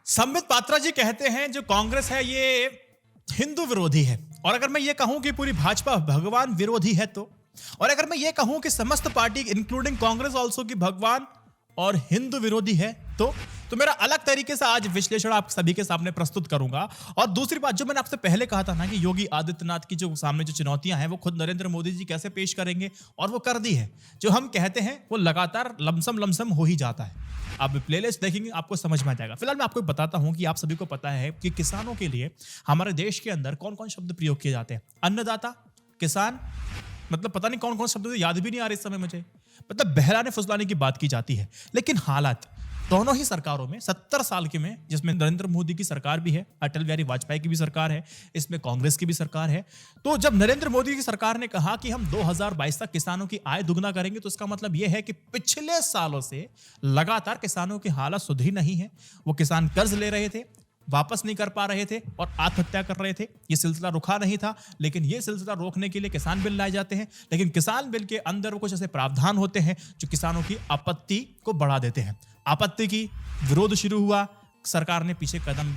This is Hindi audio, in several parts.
संबित पात्रा जी कहते हैं जो कांग्रेस है ये हिंदू विरोधी है। और अगर मैं ये कहूं कि पूरी भाजपा भगवान विरोधी है तो, और अगर मैं ये कहूं कि समस्त पार्टी इंक्लूडिंग कांग्रेस आल्सो की भगवान और हिंदू विरोधी है तो मेरा अलग तरीके से आज विश्लेषण आप सभी के सामने प्रस्तुत करूंगा। और दूसरी बात जो मैंने आपसे पहले कहा था ना कि योगी आदित्यनाथ की जो सामने जो चुनौतियां हैं वो खुद नरेंद्र मोदी जी कैसे पेश करेंगे, और वो कर दी है। जो हम कहते हैं वो लगातार लमसम हो ही जाता है। आप प्लेलिस्ट देखेंगे आपको समझ में आ जाएगा। फिलहाल मैं आपको बताता हूं कि आप सभी को पता है कि किसानों के लिए हमारे देश के अंदर कौन कौन शब्द प्रयोग किए जाते हैं। अन्नदाता, किसान, मतलब पता नहीं कौन कौन शब्द याद भी नहीं आ रहे इस समय मुझे, मतलब बहलाने फुसलाने की बात की जाती है। लेकिन हालात दोनों ही सरकारों में 70 साल के में, जिसमें नरेंद्र मोदी की सरकार भी है, अटल बिहारी वाजपेयी की भी सरकार है, इसमें कांग्रेस की भी सरकार है। तो जब नरेंद्र मोदी की सरकार ने कहा कि हम 2022 तक किसानों की आय दुगना करेंगे, तो इसका मतलब यह है कि पिछले सालों से लगातार किसानों की हालत सुधरी नहीं है। वो किसान कर्ज ले रहे थे, वापस नहीं कर पा रहे थे और आत्महत्या कर रहे थे। ये सिलसिला रुका नहीं था, लेकिन ये सिलसिला रोकने के लिए किसान बिल लाए जाते हैं। लेकिन किसान बिल के अंदर कुछ ऐसे प्रावधान होते हैं जो किसानों की आपत्ति को बढ़ा देते हैं। आपत्ति की विरोध शुरू हुआ, सरकार ने पीछे कदम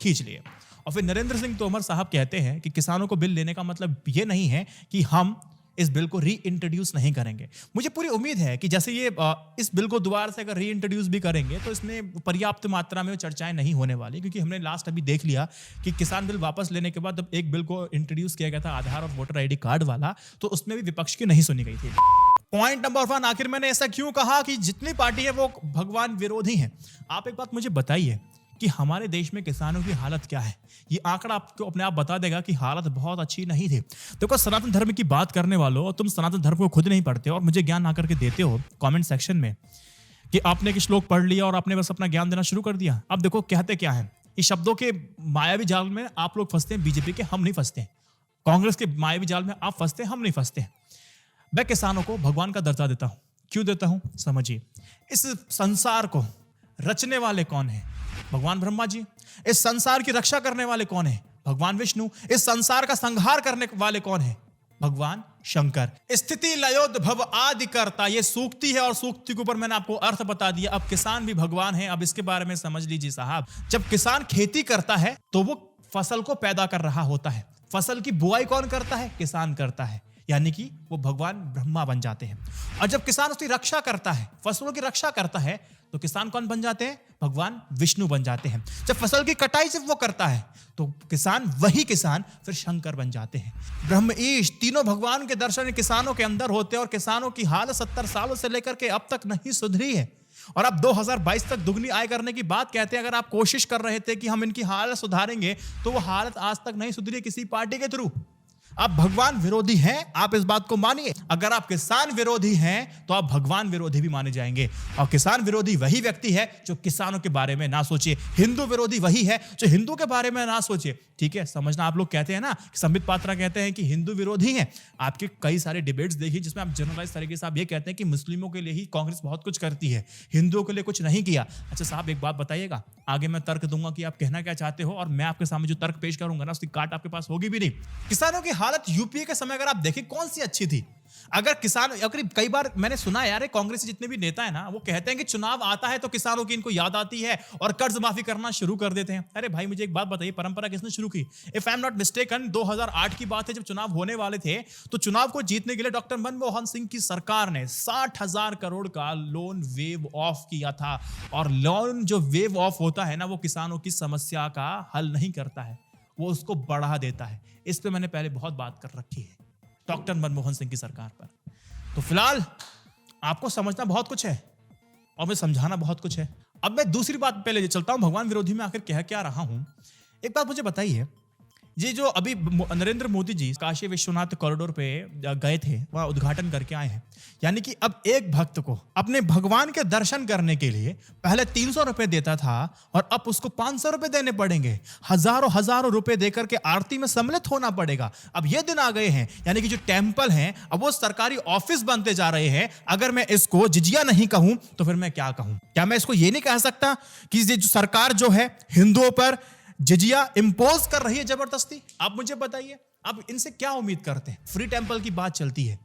खींच लिए। और फिर नरेंद्र सिंह तोमर साहब कहते हैं कि किसानों को बिल लेने का मतलब ये नहीं है कि हम इस बिल को री इंट्रोड्यूस नहीं करेंगे। मुझे पूरी उम्मीद है कि जैसे ये इस बिल को दोबारा से अगर री इंट्रोड्यूस भी करेंगे तो इसमें पर्याप्त मात्रा में चर्चाएं नहीं होने वाली, क्योंकि हमने लास्ट अभी देख लिया कि किसान बिल वापस लेने के बाद जब एक बिल को इंट्रोड्यूस किया गया था आधार और वोटर आईडी कार्ड वाला, तो उसमें भी विपक्ष की नहीं सुनी गई थी। पॉइंट नंबर 1, आखिर मैंने ऐसा क्यों कहा कि जितनी पार्टी है वो भगवान विरोधी है। आप एक बात मुझे बताइए कि हमारे देश में किसानों की हालत क्या है। ये आंकड़ा आपको अपने आप बता देगा कि हालत बहुत अच्छी नहीं थी। देखो, सनातन धर्म की बात करने वालों, तुम सनातन धर्म को खुद नहीं पढ़ते और मुझे ज्ञान आकर के देते हो कमेंट सेक्शन में कि आपने एक श्लोक पढ़ लिया और आपने बस अपना ज्ञान देना शुरू कर दिया। अब देखो कहते क्या है, इस शब्दों के मायावी जाल में आप लोग फंसते हैं, बीजेपी के हम नहीं फंसते हैं, कांग्रेस के मायावी जाल में आप फंसते हैं, हम नहीं फंसते हैं। मैं किसानों को भगवान का दर्जा देता हूं। क्यों देता हूं समझिए। इस संसार को रचने वाले कौन है? भगवान ब्रह्मा जी। इस संसार की रक्षा करने वाले कौन है? भगवान विष्णु। इस संसार का संहार करने वाले कौन है? भगवान शंकर। स्थिति लयोद्भव आदि करता, ये सूक्ति है और सूक्ति के ऊपर मैंने आपको अर्थ बता दिया। अब किसान भी भगवान है, अब इसके बारे में समझ लीजिए साहब। जब किसान खेती करता है तो वो फसल को पैदा कर रहा होता है। फसल की बुआई कौन करता है? किसान करता है, यानी कि वो भगवान ब्रह्मा बन जाते हैं। और जब किसान उसकी रक्षा करता है, फसलों की रक्षा करता है, तो किसान कौन बन जाते हैं? भगवान विष्णु बन जाते हैं। जब फसल की कटाई सिर्फ वो करता है तो किसान, वही किसान फिर शंकर बन जाते हैं। ब्रह्म ईश, तीनों भगवान के दर्शन किसानों के अंदर होते हैं। और किसानों की हालत 70 सालों से लेकर के अब तक नहीं सुधरी है। और आप 2022 तक दुगनी आय करने की बात कहते हैं। अगर आप कोशिश कर रहे थे कि हम इनकी हालत सुधारेंगे, तो वो हालत आज तक नहीं सुधरी किसी पार्टी के थ्रू। आप भगवान विरोधी हैं, आप इस बात को मानिए। अगर आप किसान विरोधी हैं तो आप भगवान विरोधी भी माने जाएंगे। और किसान विरोधी वही व्यक्ति है जो किसानों के बारे में ना सोचे। हिंदू विरोधी वही है जो हिंदू के बारे में ना सोचे। ठीक है, समझना। आप लोग कहते हैं ना कि संबित पात्रा कहते हैं कि हिंदू विरोधी हैं। आपके कई सारे डिबेट्स देखिए जिसमें आप जनरलाइज तरीके से आप ये कहते हैं कि मुस्लिमों के लिए ही कांग्रेस बहुत कुछ करती है, हिंदुओं के लिए कुछ नहीं किया। अच्छा साहब, एक बात बताइएगा, आगे मैं तर्क दूंगा कि आप कहना क्या चाहते हो, और मैं आपके सामने जो तर्क पेश करूंगा ना उसकी काट आपके पास होगी भी नहीं। किसानों की हालत यूपीए के समय अगर आप देखें कौन सी अच्छी थी। अगर किसान, अगर कई बार मैंने सुना है यार, कांग्रेस जितने भी नेता है ना वो कहते हैं कि चुनाव आता है तो किसानों की इनको याद आती है और कर्ज माफी करना शुरू कर देते हैं। अरे भाई, मुझे एक बात बताइए, परंपरा किसने शुरू की? If I am not mistaken 2008 की बात है, जब चुनाव होने वाले थे तो चुनाव को जीतने के लिए डॉक्टर मनमोहन सिंह की सरकार ने 60,000 करोड़ का लोन वेव ऑफ किया था। और लोन जो वेव ऑफ होता है ना, वो किसानों की समस्या का हल नहीं करता है, वो उसको बढ़ा देता है। इस पे मैंने पहले बहुत बात कर रखी है डॉक्टर मनमोहन सिंह की सरकार पर। तो फिलहाल आपको समझना बहुत कुछ है और मैं समझाना बहुत कुछ है। अब मैं दूसरी बात पहले चलता हूं, भगवान विरोधी में आखिर कह क्या रहा हूं। एक बात मुझे बताइए, ये जो अभी नरेंद्र मोदी जी काशी विश्वनाथ कॉरिडोर पे गए थे, वहां उद्घाटन करके आए हैं। यानी कि अब एक भक्त को अपने भगवान के दर्शन करने के लिए पहले 300 रुपए देता था और अब उसको 500 रुपए देने पड़ेंगे। हजारों रुपए देकर के आरती में सम्मिलित होना पड़ेगा। अब ये दिन आ गए हैं, यानी कि जो टेम्पल हैं अब वो सरकारी ऑफिस बनते जा रहे हैं। अगर मैं इसको जिजिया नहीं कहूं तो फिर मैं क्या कहूं? क्या मैं इसको ये नहीं कह सकता कि ये जो सरकार जो है हिंदुओं पर जिजिया इंपोज कर रही है जबरदस्ती? आप मुझे बताइए, आप इनसे क्या उम्मीद करते हैं? फ्री टेंपल की बात चलती है,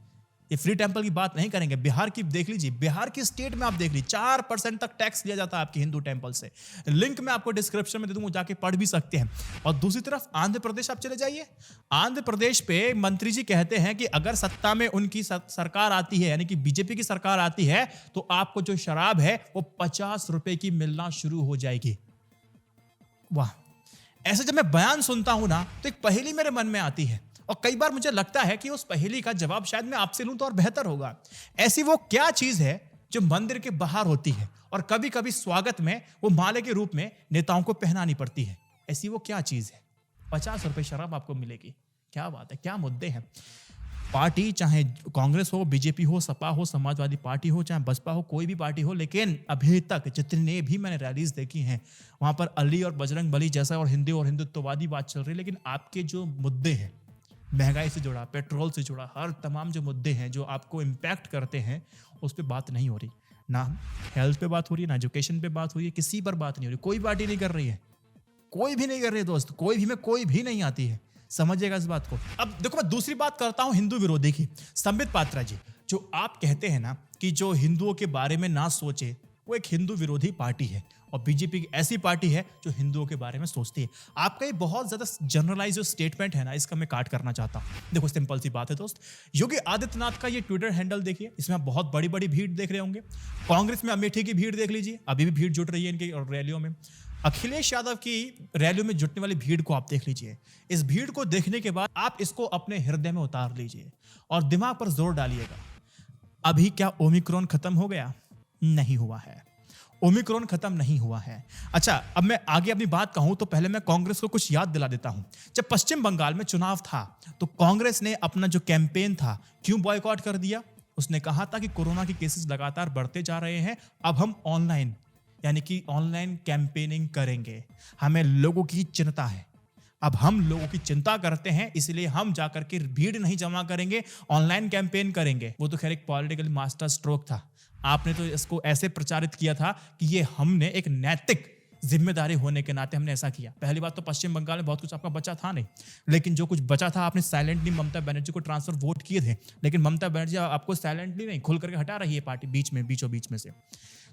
ये फ्री टेम्पल की बात नहीं करेंगे। बिहार की देख लीजिए, बिहार की स्टेट में आप देख लीजिए 4% तक टैक्स लिया जाता है आपके हिंदू टेम्पल से। लिंक मैं आपको डिस्क्रिप्शन में दे दूंगा, जाके पढ़ भी सकते हैं। और दूसरी तरफ आंध्र प्रदेश आप चले जाइए, आंध्र प्रदेश पे मंत्री जी कहते हैं कि अगर सत्ता में उनकी सरकार आती है, यानी कि बीजेपी की सरकार आती है, तो आपको जो शराब है वो 50 रुपए की मिलना शुरू हो जाएगी। वाह! ऐसे जब मैं बयान सुनता हूं ना, तो एक पहेली मेरे मन में आती है, और कई बार मुझे लगता है कि उस पहेली का जवाब शायद मैं आपसे लूं तो और बेहतर होगा। ऐसी वो क्या चीज है जो मंदिर के बाहर होती है और कभी कभी स्वागत में वो माले के रूप में नेताओं को पहनानी पड़ती है? ऐसी वो क्या चीज है? 50 रुपए शराब आपको मिलेगी। क्या बात है, क्या मुद्दे हैं। पार्टी चाहे कांग्रेस हो, बीजेपी हो, सपा हो, समाजवादी पार्टी हो, चाहे बसपा हो, कोई भी पार्टी हो, लेकिन अभी तक जितने भी मैंने रैलीज देखी हैं वहां पर अली और बजरंग बली जैसा और हिंदी और हिंदुत्ववादी बात चल रही है, लेकिन आपके जो मुद्दे हैं, महंगाई से जुड़ा, पेट्रोल से जुड़ा, हर तमाम जो मुद्दे हैं जो आपको इम्पैक्ट करते हैं, उस पर बात नहीं हो रही। ना हेल्थ पे बात हो रही है, ना एजुकेशन पे बात हो रही है, किसी पर बात नहीं हो रही। कोई पार्टी नहीं कर रही है, कोई भी नहीं कर रही है दोस्त, कोई भी में कोई भी नहीं आती है। समझिएगा इस बात को। अब देखो, मैं दूसरी बात करता हूं हिंदू विरोधी की। संबित पात्रा जी, जो आप कहते हैं ना कि जो हिंदुओं के बारे में ना सोचे, वो एक हिंदू विरोधी पार्टी है, और बीजेपी ऐसी पार्टी है जो हिंदुओं के बारे में सोचती है। आपका ये बहुत ज्यादा जनरलाइज जो स्टेटमेंट है ना, इसका मैं काट करना चाहता हूं। देखो, सिंपल सी बात है दोस्त, योगी आदित्यनाथ का ये ट्विटर हैंडल देखिए, इसमें आप बहुत बड़ी बड़ी भीड़ देख रहे होंगे। कांग्रेस में अमेठी की भीड़ देख लीजिए, अभी भी भीड़ जुट रही है इनकी रैलियों में। अखिलेश यादव की रैलियों में जुटने वाली भीड़ को आप देख लीजिए। इस भीड़ को देखने के बाद आप इसको अपने हृदय में उतार लीजिए और दिमाग पर जोर डालिएगा। अभी क्या ओमिक्रॉन खत्म हो गया? नहीं हुआ है, ओमिक्रॉन खत्म नहीं हुआ है। अच्छा, अब मैं आगे अपनी बात कहूं तो पहले मैं कांग्रेस को कुछ याद दिला देता हूं। जब पश्चिम बंगाल में चुनाव था तो कांग्रेस ने अपना जो कैंपेन था क्यों बॉयकॉट कर दिया? उसने कहा था कि कोरोना के केसेस लगातार बढ़ते जा रहे हैं, अब हम ऑनलाइन, यानी कि ऑनलाइन कैंपेनिंग करेंगे। हमें लोगों की चिंता है, अब हम लोगों की चिंता करते हैं, इसलिए हम जाकर के भीड़ नहीं जमा करेंगे, ऑनलाइन कैंपेन करेंगे। वो तो खैर एक पॉलिटिकल मास्टर स्ट्रोक था। आपने तो इसको ऐसे प्रचारित किया था कि ये हमने एक नैतिक जिम्मेदारी होने के नाते हमने ऐसा किया। पहली बात तो पश्चिम बंगाल में बहुत कुछ आपका बचा था नहीं, लेकिन जो कुछ बचा था आपने साइलेंटली ममता बनर्जी को ट्रांसफर वोट किए थे, लेकिन ममता बनर्जी आपको साइलेंटली नहीं, खुल करके हटा रही है पार्टी बीचों बीच में से।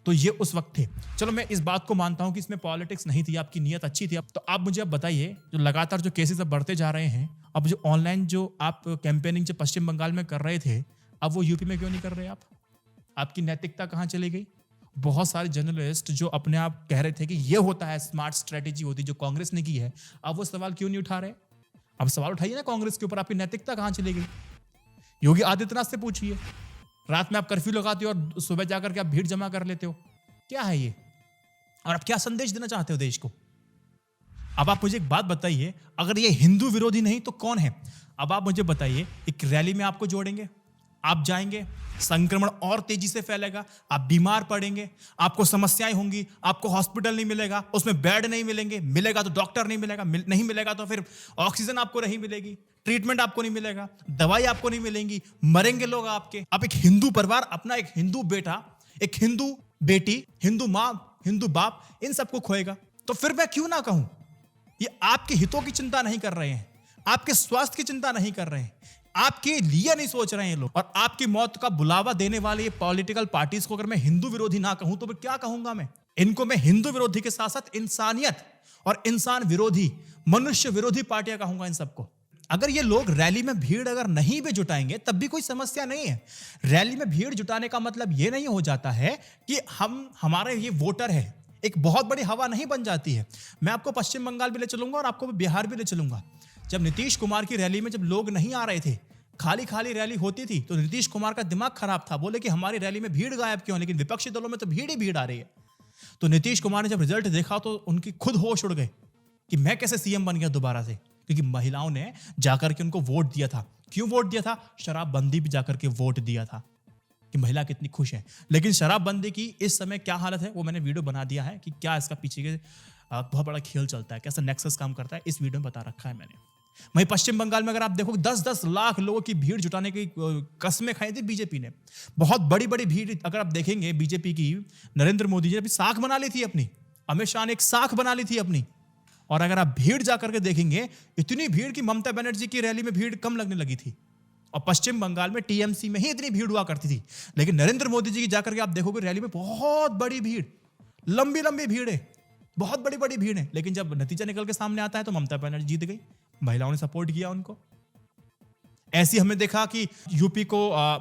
तो ये उस वक्त थे। चलो, मैं इस बात को मानता हूं कि इसमें पॉलिटिक्स नहीं थी, आपकी नीयत अच्छी थी। तो आप मुझे अब बताइए, जो लगातार जो केसेस अब बढ़ते जा रहे हैं, अब जो ऑनलाइन जो आप कैंपेनिंग जो पश्चिम बंगाल में कर रहे थे, अब वो यूपी में क्यों नहीं कर रहे आप? आपकी नैतिकता कहां चली गई? बहुत सारे जर्नलिस्ट जो अपने आप कह रहे थे कि ये होता है स्मार्ट स्ट्रेटेजी होती जो कांग्रेस ने की है, अब वो सवाल क्यों नहीं उठा रहे? अब सवाल उठाइए ना कांग्रेस के ऊपर, आपकी नैतिकता कहां चली गई? योगी आदित्यनाथ से पूछिए। रात में आप कर्फ्यू लगाते हो और सुबह जाकर के आप भीड़ जमा कर लेते हो, क्या है ये? और आप क्या संदेश देना चाहते हो देश को? अब आप मुझे एक बात बताइए, अगर ये हिंदू विरोधी नहीं तो कौन है? अब आप मुझे बताइए, एक रैली में आपको जोड़ेंगे, आप जाएंगे, संक्रमण और तेजी से फैलेगा, आप बीमार पड़ेंगे, आपको समस्याएं होंगी, आपको हॉस्पिटल नहीं मिलेगा, उसमें बेड नहीं मिलेंगे, मिलेगा तो डॉक्टर नहीं मिलेगा, नहीं मिलेगा तो फिर ऑक्सीजन आपको नहीं मिलेगी, ट्रीटमेंट आपको नहीं मिलेगा, दवाई आपको नहीं मिलेंगी, मरेंगे लोग आपके। अब एक हिंदू परिवार अपना एक हिंदू बेटा, एक हिंदू बेटी, हिंदू मां, हिंदू बाप, इन सबको खोएगा। तो फिर मैं क्यों ना कहूं, ये आपके हितों की चिंता नहीं कर रहे हैं, आपके स्वास्थ्य की चिंता नहीं कर रहे हैं, आपके लिए नहीं सोच रहे हैं लोग। और आपकी मौत का बुलावा देने वाले ये पॉलिटिकल पार्टीज को अगर मैं हिंदू विरोधी ना कहूं तो फिर क्या कहूंगा मैं? इनको मैं हिंदू विरोधी के साथ साथ इंसानियत और इंसान विरोधी, मनुष्य विरोधी पार्टियां कहूंगा इन सबको। अगर ये लोग रैली में भीड़ अगर नहीं भी जुटाएंगे तब भी कोई समस्या नहीं है। रैली में भीड़ जुटाने का मतलब ये नहीं हो जाता है कि हमारे ये वोटर है, एक बहुत बड़ी हवा नहीं बन जाती है। मैं आपको पश्चिम बंगाल भी ले चलूंगा और आपको बिहार भी ले चलूंगा। जब नीतीश कुमार की रैली में जब लोग नहीं आ रहे थे, खाली खाली रैली होती थी, तो नीतीश कुमार का दिमाग खराब था, बोले कि हमारी रैली में भीड़ गायब क्यों, लेकिन विपक्षी दलों में तो भीड़ ही भीड़ आ रही है। तो नीतीश कुमार ने जब रिजल्ट देखा तो उनकी खुद होश उड़ गए कि मैं कैसे सीएम बन गया दोबारा से, क्योंकि महिलाओं ने जाकर के उनको वोट दिया था। क्यों वोट दिया था? शराबबंदी भी जाकर के वोट दिया था कि महिला कितनी खुश है। लेकिन शराबबंदी की इस समय क्या हालत है वो मैंने वीडियो बना दिया है कि क्या इसका पीछे के बहुत बड़ा खेल चलता है, कैसा नेक्सस काम करता है, इस वीडियो में बता रखा है मैंने। वहीं पश्चिम बंगाल में अगर आप देखो 10-10 लाख लोगों की भीड़ जुटाने की कस्में खाई थी बीजेपी ने। बहुत बड़ी बड़ी भीड़ अगर आप देखेंगे बीजेपी की, नरेंद्र मोदी जी ने अभी साख बना ली थी अपनी, अमित शाह ने एक साख बना ली थी अपनी। और अगर आप भीड़ जाकर के देखेंगे, इतनी भीड़ की ममता बनर्जी की रैली में भीड़ कम लगने लगी थी। और पश्चिम बंगाल में टीएमसी में ही इतनी भीड़ हुआ करती थी, लेकिन नरेंद्र मोदी जी की जाकर के आप देखोगे रैली में बहुत बड़ी भीड़, लंबी लंबी भीड़ है, बहुत बड़ी बड़ी भीड़ है, लेकिन जब नतीजा निकल के सामने आता है तो ममता बनर्जी जीत गई, महिलाओं ने सपोर्ट किया उनको। ऐसी हमने देखा कि यूपी को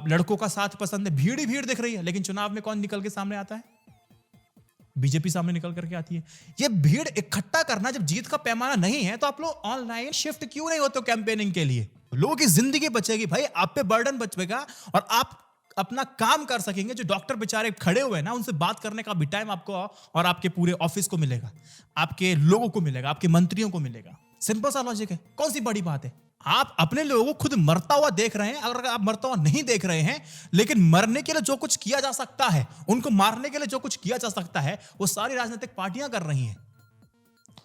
लड़कों का साथ पसंद है, भीड़ ही भीड़ दिख रही है, लेकिन चुनाव में कौन निकल के सामने आता है? बीजेपी सामने निकल करके आती है। ये भीड़ इकट्ठा करना जब जीत का पैमाना नहीं है तो आप लोग ऑनलाइन शिफ्ट क्यों नहीं होते कैंपेनिंग के लिए? लोगों की जिंदगी बचेगी भाई, आप पे बर्डन बचेगा और आप अपना काम कर सकेंगे। जो डॉक्टर बेचारे खड़े हुए हैं ना, उनसे बात करने का भी टाइम आपको और आपके पूरे ऑफिस को मिलेगा, आपके लोगों को मिलेगा, आपके मंत्रियों को मिलेगा। सिंपल सा लॉजिक है, कौन सी बड़ी बात है? आप अपने लोगों को खुद मरता हुआ देख रहे हैं। अगर आप मरता हुआ नहीं देख रहे हैं, लेकिन मरने के लिए जो कुछ किया जा सकता है, उनको मारने के लिए जो कुछ किया जा सकता है, वो सारी राजनीतिक पार्टियां कर रही हैं।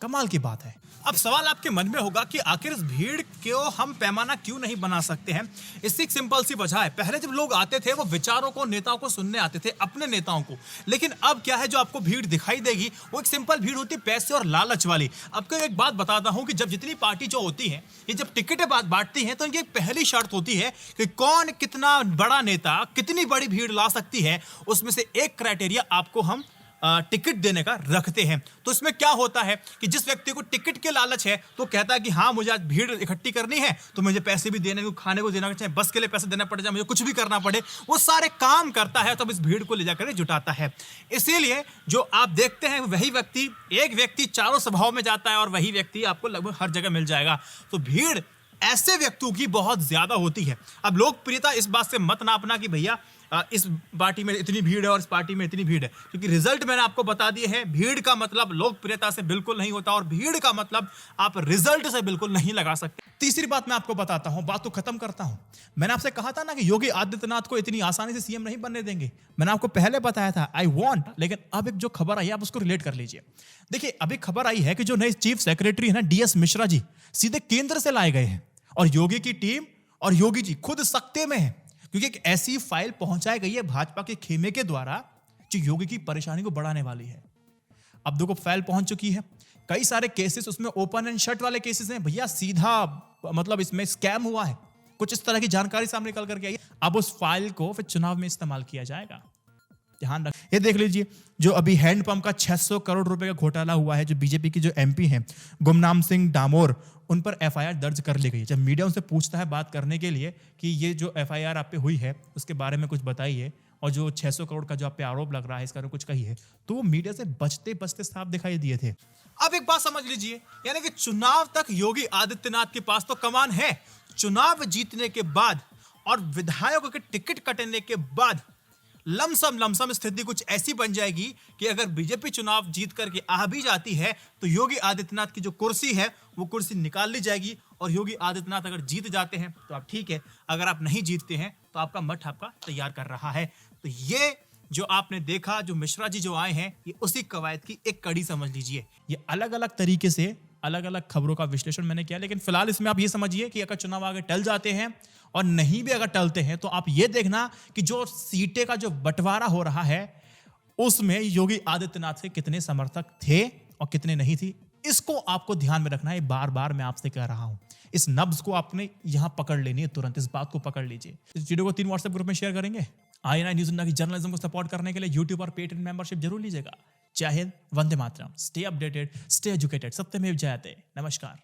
कमाल की बात है। अब सवाल आपके मन में होगा कि आखिर इस भीड़ को हम पैमाना क्यों नहीं बना सकते हैं? इसकी एक सिंपल सी वजह है। पहले जब लोग आते थे वो विचारों को, नेताओं को सुनने आते थे, अपने नेताओं को, लेकिन अब क्या है, जो आपको भीड़ दिखाई देगी वो एक सिंपल भीड़ होती है, पैसे और लालच वाली। आपको एक बात बताता हूं कि जब जितनी पार्टी जो होती है, ये जब टिकटें बांटती हैं तो इनकी एक पहली शर्त होती है कि कौन कितना बड़ा नेता कितनी बड़ी भीड़ ला सकती है, उसमें से एक क्राइटेरिया आपको हम टिकट देने का रखते हैं। तो इसमें क्या होता है कि जिस व्यक्ति को टिकट के लालच है तो कहता है कि हाँ, मुझे आज भीड़ इकट्ठी करनी है तो मुझे पैसे भी देने को, खाने को देना चाहिए, बस के लिए पैसे देना पड़ जाए, मुझे कुछ भी करना पड़े, वो सारे काम करता है, तब इस भीड़ को ले जाकर जुटाता है। इसीलिए जो आप देखते हैं वही व्यक्ति, एक व्यक्ति चारों सभाओं में जाता है और वही व्यक्ति आपको लगभग हर जगह मिल जाएगा। तो भीड़ ऐसे व्यक्तियों की बहुत ज्यादा होती है। अब लोकप्रियता इस बात से मत नापना कि भैया इस पार्टी में इतनी भीड़ है और इस पार्टी में इतनी भीड़ है, क्योंकि रिजल्ट मैंने आपको बता दिए हैं। भीड़ का मतलब लोकप्रियता से बिल्कुल नहीं होता और भीड़ का मतलब आप रिजल्ट से बिल्कुल नहीं लगा सकते। तीसरी बात मैं आपको बताता हूं, बात तो खत्म करता हूं। मैंने आपसे कहा था ना कि योगी आदित्यनाथ को इतनी आसानी से सीएम नहीं बनने देंगे। मैंने आपको पहले बताया था आई वांट, लेकिन अब एक जो खबर आई है आप उसको रिलेट कर लीजिए। देखिए, अभी खबर आई है कि जो नए चीफ सेक्रेटरी है ना, डीएस मिश्रा जी, सीधे केंद्र से लाए गए हैं और योगी की टीम और योगी जी खुद सख्ते में है, क्योंकि एक ऐसी फाइल पहुंचाई गई है भाजपा के खेमे के द्वारा जो योगी की परेशानी को बढ़ाने वाली है। अब देखो, फाइल पहुंच चुकी है, कई सारे केसेस उसमें ओपन एंड शट वाले केसेस हैं भैया, सीधा मतलब इसमें स्कैम हुआ है, कुछ इस तरह की जानकारी सामने निकल करके आई है। अब उस फाइल को फिर चुनाव में इस्तेमाल किया जाएगा, ध्यान रख। ये देख लीजिए, जो अभी हैंडपंप का 600 करोड़ रुपए का घोटाला हुआ है, जो बीजेपी की जो एमपी हैं गुमनाम सिंह डामोर, उन पर एफआईआर दर्ज कर ली गई है। जब मीडिया उनसे पूछता है बात करने के लिए कि ये जो एफआईआर आप पे हुई है उसके बारे में कुछ बताइए, और जो 600 करोड़ का जो आप पे आरोप लग रहा है इसके बारे में कुछ कहिए, तो वो मीडिया से बचते बचते साफ दिखाई दिए थे। अब एक बात समझ लीजिए, यानी कि चुनाव तक योगी आदित्यनाथ के पास तो कमान है। चुनाव जीतने के बाद और विधायकों के टिकट कटने के बाद लमसम स्थिति कुछ ऐसी बन जाएगी कि अगर बीजेपी चुनाव जीत करके आ भी जाती है तो योगी आदित्यनाथ की जो कुर्सी है वो कुर्सी निकाल ली जाएगी, और योगी आदित्यनाथ अगर जीत जाते हैं तो आप ठीक है, अगर आप नहीं जीतते हैं तो आपका मठ आपका तैयार कर रहा है। तो ये जो आपने देखा, जो मिश्रा जी जो आए हैं, ये उसी कवायद की एक कड़ी समझ लीजिए। ये अलग अलग तरीके से अलग अलग खबरों का विश्लेषण मैंने किया, लेकिन फिलहाल इसमें आप ये समझिए कि अगर चुनाव आगे टल जाते हैं और नहीं भी अगर टलते हैं तो आप ये देखना कि जो सीटें का जो बंटवारा हो रहा है उसमें योगी आदित्यनाथ के कितने समर्थक थे और कितने नहीं थी, इसको आपको ध्यान में रखना है। बार बार मैं आपसे कह रहा हूं, इस नब्ज को आपने यहां पकड़ लेनी है, तुरंत इस बात को पकड़ लीजिए। इस वीडियो को 3 व्हाट्सएप ग्रुप में शेयर करेंगे। INI न्यूज़ इंडिया की जर्नलिज्म को सपोर्ट करने के लिए यूट्यूब और पेटीएम मेंबरशिप जरूर लीजिएगा। जय Hind, Vande Mataram, stay updated, stay educated, सत्यमेव जयते। नमस्कार।